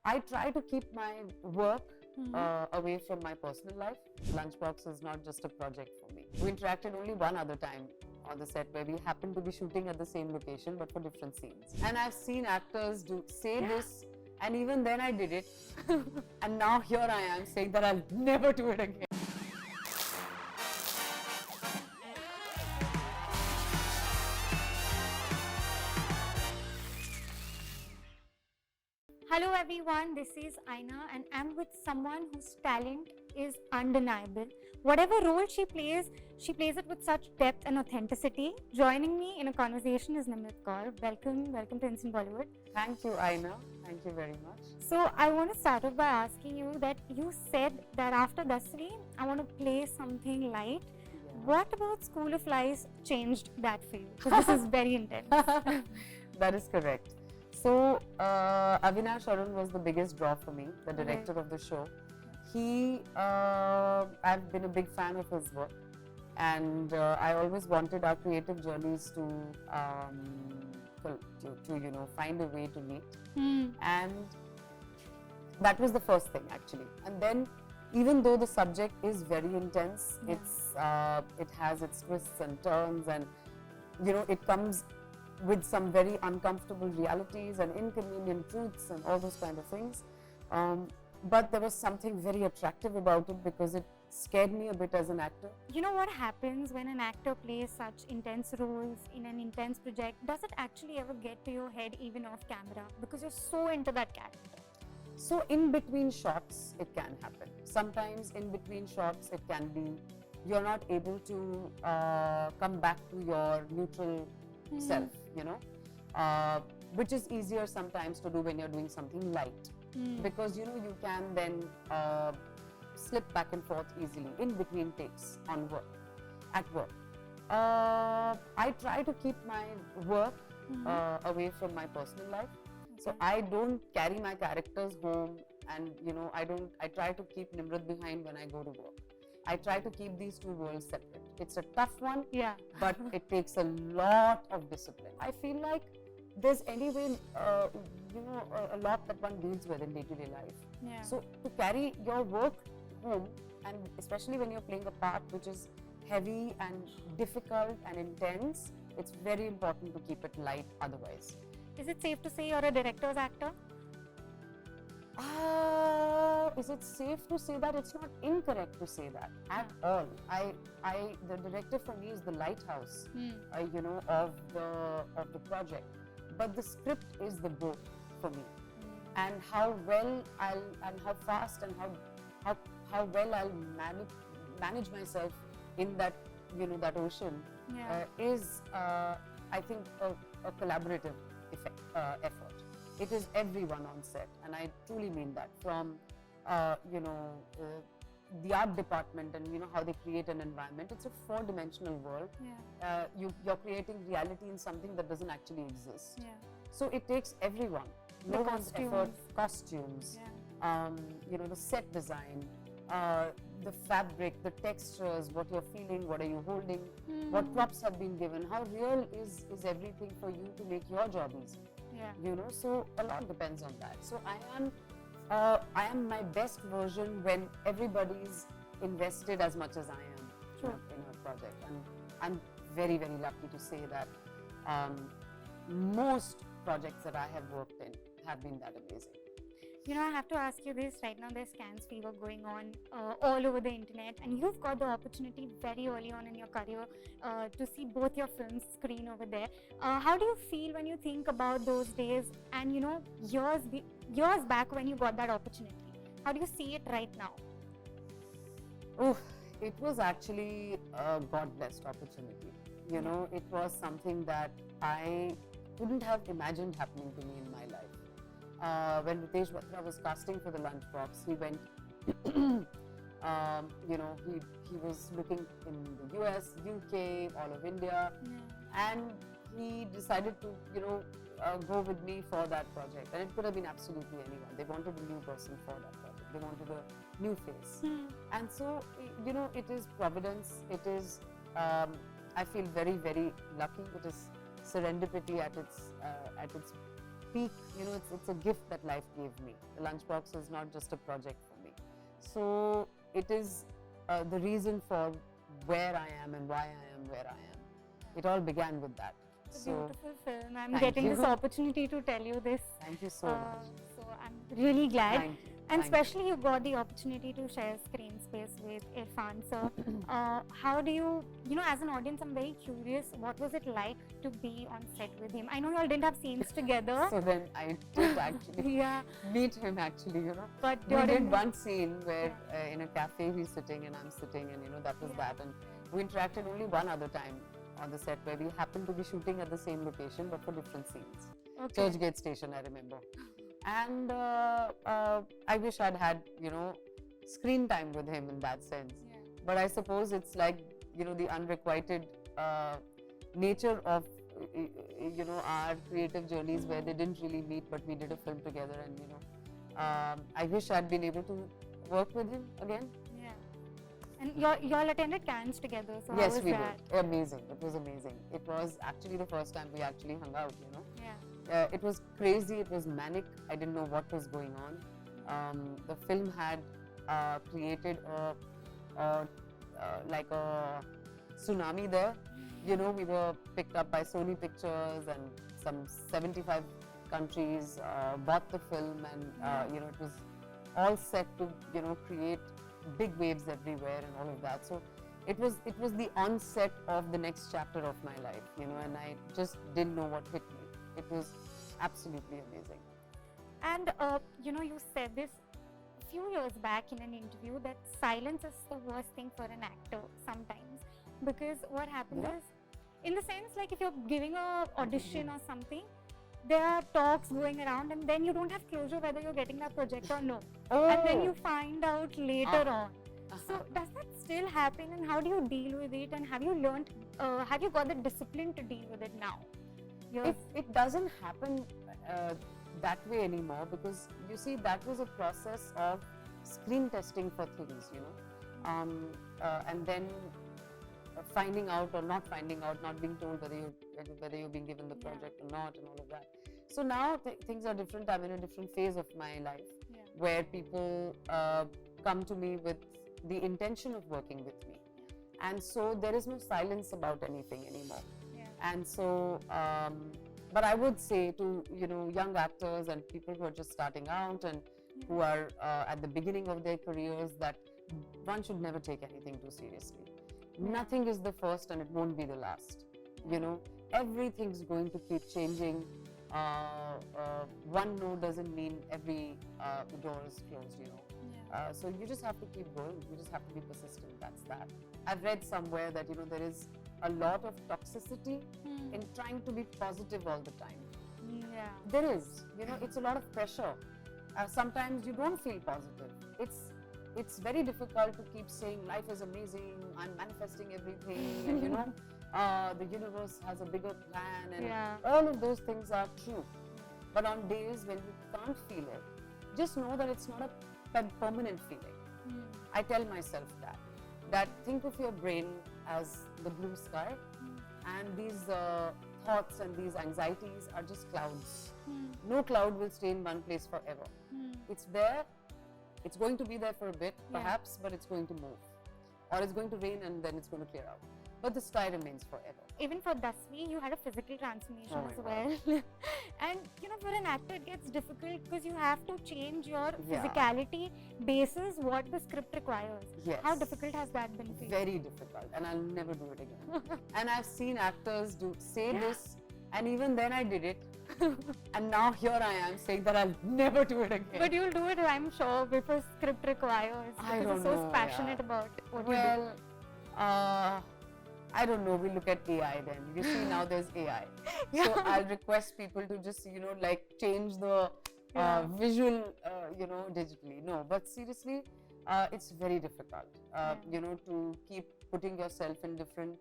I try to keep my work away from my personal life. Lunchbox is not just a project for me. We interacted only one other time on the set where we happened to be shooting at the same location but for different scenes. And I've seen actors say this, and even then I did it. And now here I am saying that I'll never do it again. Hello everyone, this is Aina and I'm with someone whose talent is undeniable. Whatever role she plays it with such depth and authenticity. Joining me in a conversation is Nimrat Kaur. Welcome to Instant Bollywood. Thank you, Aina. Thank you very much. So I want to start off by asking you that you said that after Dasvi, I want to play something light. Yeah. What about School of Lies changed that for you? Because this is very intense. That is correct. So, Avinash Arun was the biggest draw for me, the director of the show. I've been a big fan of his work, and I always wanted our creative journeys to find a way to meet. And that was the first thing actually. And then, even though the subject is very intense, it has its twists and turns, and it comes with some very uncomfortable realities and inconvenient truths and all those kind of things. But there was something very attractive about it because it scared me a bit as an actor. You know what happens when an actor plays such intense roles in an intense project? Does it actually ever get to your head even off camera? Because you're so into that character. So in between shots, it can happen. Sometimes in between shots, it can be you're not able to come back to your neutral self, which is easier sometimes to do when you're doing something light, because you can then slip back and forth easily in between takes at work. I try to keep my work away from my personal life, so I don't carry my characters home, and I try to keep Nimrat behind when I go to work. I try to keep these two worlds separate. It's a tough one, but it takes a lot of discipline. I feel like there's anyway, a lot that one deals with in day-to-day life. Yeah. So to carry your work home, and especially when you're playing a part which is heavy and difficult and intense, it's very important to keep it light otherwise. Is it safe to say you're a director's actor? Is it safe to say that? It's not incorrect to say that at all. The director for me is the lighthouse, of the project. But the script is the boat for me, and how well how fast and how well I'll manage myself in that that ocean is I think a collaborative effort. It is everyone on set, and I truly mean that. From the art department and how they create an environment. It's a four-dimensional world. You're creating reality in something that doesn't actually exist. So it takes everyone. No one's effort. Costumes. The set design, the fabric, the textures, what you're feeling, what are you holding, what props have been given, how real is everything for you to make your job easy. So a lot depends on that. So I am my best version when everybody's invested as much as I am in a project, and I'm very, very lucky to say that most projects that I have worked in have been that amazing. I have to ask you this. Right now there's Cannes fever going on all over the internet, and you've got the opportunity very early on in your career to see both your films screen over there. How do you feel when you think about those days and years back when you got that opportunity? How do you see it right now? Oh, it was actually a God-blessed opportunity. It was something that I couldn't have imagined happening to me in my life. When Ritesh Batra was casting for the Lunchbox, he went, he was looking in the US, UK, all of India, and he decided to, go with me for that project. And it could have been absolutely anyone. They wanted a new person for that project. They wanted a new face. And so, it is providence. It is, I feel very, very lucky. It is serendipity at its peak, it's a gift that life gave me. The Lunchbox is not just a project for me. So it is the reason for where I am and why I am where I am. It all began with that. It's a So beautiful film. I'm thank getting you. this opportunity to tell you this. thank you so much. So I'm really glad. Thank you. And Thank you. especially you got the opportunity to share screen space with Irfan. So how do you, as an audience, I'm very curious, what was it like to be on set with him? I know you all didn't have scenes together. So then I did actually Yeah, meet him actually, but We during did one scene where in a cafe he's sitting and I'm sitting and that was that, and we interacted only one other time on the set where we happened to be shooting at the same location but for different scenes. Okay. Churchgate Station, I remember. And I wish I'd had, screen time with him in that sense. Yeah. But I suppose it's like, the unrequited nature of, our creative journeys where they didn't really meet, but we did a film together. And, I wish I'd been able to work with him again. Yeah. And you all attended Cannes together, so how Yes, was we that? did. Amazing. It was amazing. It was actually the first time we actually hung out, Yeah. It was crazy, it was manic. I didn't know what was going on. The film had created like a tsunami there. We were picked up by Sony Pictures and some 75 countries bought the film, and it was all set to create big waves everywhere and all of that. So it was the onset of the next chapter of my life, and I just didn't know what hit me. It was absolutely amazing. And you said this a few years back in an interview that silence is the worst thing for an actor sometimes, because what happens Yeah. is, in the sense, like if you're giving a audition or something, there are talks going around and then you don't have closure whether you're getting that project or no. And then you find out later on. So does that still happen, and how do you deal with it, and have you learned, have you got the discipline to deal with it now? It doesn't happen that way anymore, because you see that was a process of screen testing for things, and then finding out or not finding out, not being told whether you're being given the project or not, and all of that. So now things are different. I'm in a different phase of my life where people come to me with the intention of working with me, and so there is no silence about anything anymore. And so, but I would say to young actors and people who are just starting out and who are at the beginning of their careers, that one should never take anything too seriously. Nothing is the first and it won't be the last. Everything's going to keep changing. One no doesn't mean every door is closed. So you just have to keep going. You just have to be persistent. That's that. I've read somewhere that there is a lot of toxicity in trying to be positive all the time. Yeah. There is, it's a lot of pressure. Sometimes you don't feel positive. It's very difficult to keep saying life is amazing, I'm manifesting everything, and the universe has a bigger plan, and all of those things are true. But on days when you can't feel it, just know that it's not a permanent feeling. I tell myself that think of your brain as the blue sky, and these thoughts and these anxieties are just clouds. No cloud will stay in one place forever. It's there, it's going to be there for a bit perhaps, but it's going to move, or it's going to rain and then it's going to clear out, but the sky remains forever. Even for Dasvi, you had a physical transformation Oh my as well. And for an actor it gets difficult because you have to change your physicality basis what the script requires. Yes. How difficult has that been for you? Very difficult, and I'll never do it again. And I've seen actors say this, and even then I did it. And now here I am saying that I'll never do it again. But you'll do it, I'm sure, because script requires. I because don't you're so know, passionate about what well, I don't know, we look at AI then. You see now there's AI. So I'll request people to just, change the visual, digitally. No, but seriously, it's very difficult, to keep putting yourself in different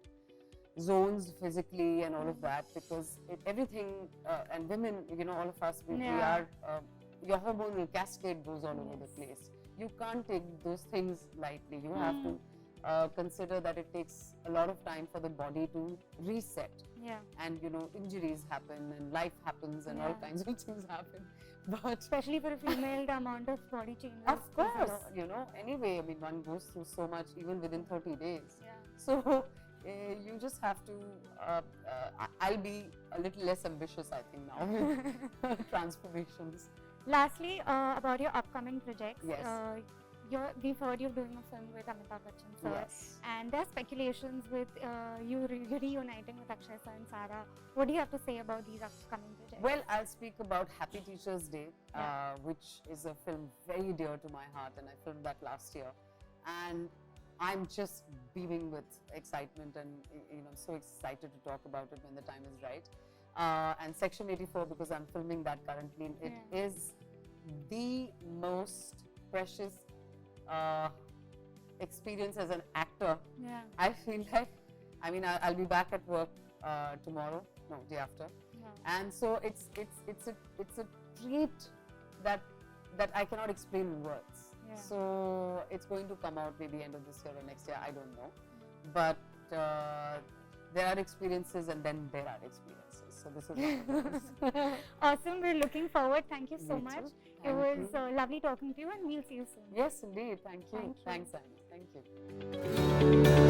zones physically and all of that, because everything, and women, all of us, we are, your hormonal cascade goes all over the place. You can't take those things lightly. You have to consider that it takes a lot of time for the body to reset. Yeah. And injuries happen and life happens and all Yeah. kinds of things happen. But Especially for a female, the amount of body changes. of is a course, lot. anyway, I mean, one goes through so much even within 30 days. Yeah. So you just have to, I'll be a little less ambitious, I think, now with transformations. Lastly, about your upcoming projects. Yes. We've heard you're doing a film with Amitabh Bachchan sir. Yes. And there are speculations with you reuniting with Akshay sir and Sarah. What do you have to say about these upcoming projects? Well, I'll speak about Happy Teacher's Day, Yeah. which is a film very dear to my heart, and I filmed that last year. And I'm just beaming with excitement, and I'm so excited to talk about it when the time is right. And Section 84, because I'm filming that currently, it is the most precious experience as an actor. Yeah. I feel like, I mean, I'll be back at work tomorrow, no, day after. Yeah. And so it's a treat that I cannot explain in words. Yeah. So it's going to come out maybe end of this year or next year, I don't know. But there are experiences and then there are experiences. So this is one of those. Awesome. We're looking forward. Thank you so Me much. too. It Thank was you. lovely talking to you, and we'll see you soon. Yes, indeed. Thank you. Thank you. Thanks, Annie. Thank you.